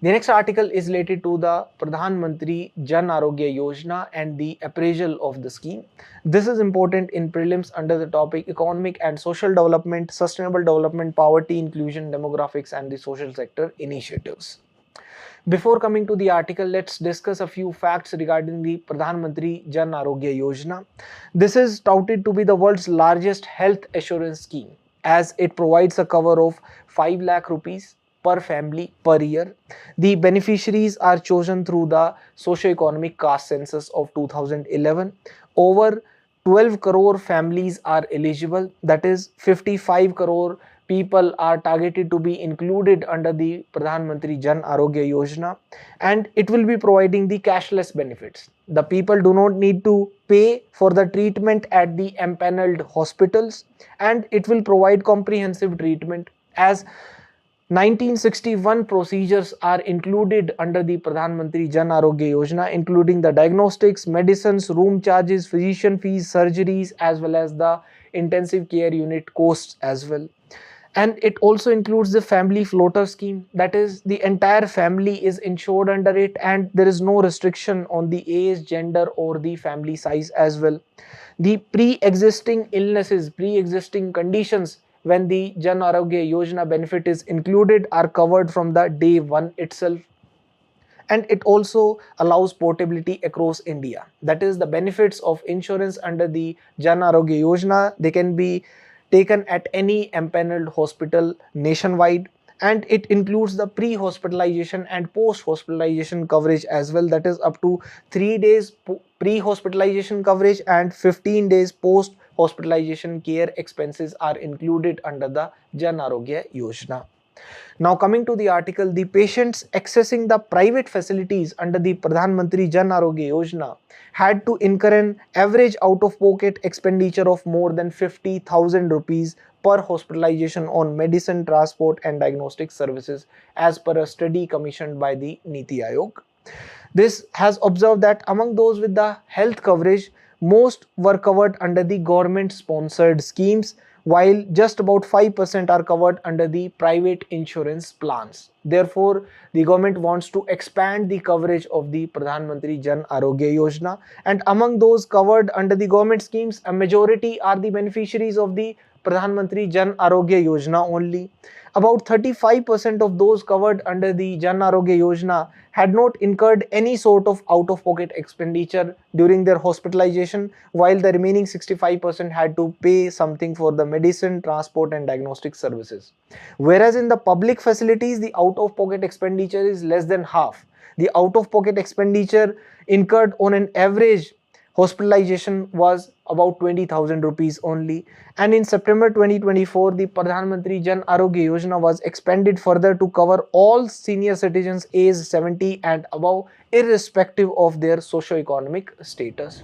The next article is related to the Pradhan Mantri Jan Arogya Yojana and the appraisal of the scheme. This is important in prelims under the topic Economic and Social Development, Sustainable Development, Poverty, Inclusion, Demographics and the Social Sector Initiatives. Before coming to the article, let's discuss a few facts regarding the Pradhan Mantri Jan Arogya Yojana. This is touted to be the world's largest health assurance scheme, as it provides a cover of 5 lakh rupees per family per year. The beneficiaries are chosen through the socio-economic caste census of 2011. Over 12 crore families are eligible, that is 55 crore people are targeted to be included under the Pradhan Mantri Jan Arogya Yojana, and it will be providing the cashless benefits. The people do not need to pay for the treatment at the empaneled hospitals, and it will provide comprehensive treatment, as 1961 procedures are included under the Pradhan Mantri Jan Arogya Yojana, including the diagnostics, medicines, room charges, physician fees, surgeries, as well as the intensive care unit costs as well. And it also includes the family floater scheme, that is, the entire family is insured under it, and there is no restriction on the age, gender or the family size as well. The pre-existing illnesses, pre-existing conditions, when the Jan Arogya Yojana benefit is included, are covered from the day one itself. And it also allows portability across India. That is, the benefits of insurance under the Jan Arogya Yojana, they can be taken at any empaneled hospital nationwide, and it includes the pre-hospitalization and post-hospitalization coverage as well, that is up to 3 days pre-hospitalization coverage and 15 days post-hospitalization care expenses are included under the Jan Arogya Yojana. Now coming to the article, the patients accessing the private facilities under the Pradhan Mantri Jan Arogya Yojana had to incur an average out-of-pocket expenditure of more than 50,000 rupees per hospitalization on medicine, transport and diagnostic services, as per a study commissioned by the Niti Aayog. This has observed that among those with the health coverage, most were covered under the government-sponsored schemes, while just about 5% are covered under the private insurance plans. Therefore, the government wants to expand the coverage of the Pradhan Mantri Jan Arogya Yojana, and among those covered under the government schemes, a majority are the beneficiaries of the Pradhan Mantri Jan Arogya Yojana only. About 35% of those covered under the Jan Arogya Yojana had not incurred any sort of out-of-pocket expenditure during their hospitalization, while the remaining 65% had to pay something for the medicine, transport and diagnostic services. Whereas in the public facilities, the out-of-pocket expenditure is less than half. The out-of-pocket expenditure incurred on an average hospitalization was about 20,000 rupees only. And in September 2024, the Pradhan Mantri Jan Arogya Yojana was expanded further to cover all senior citizens aged 70 and above, irrespective of their socio-economic status.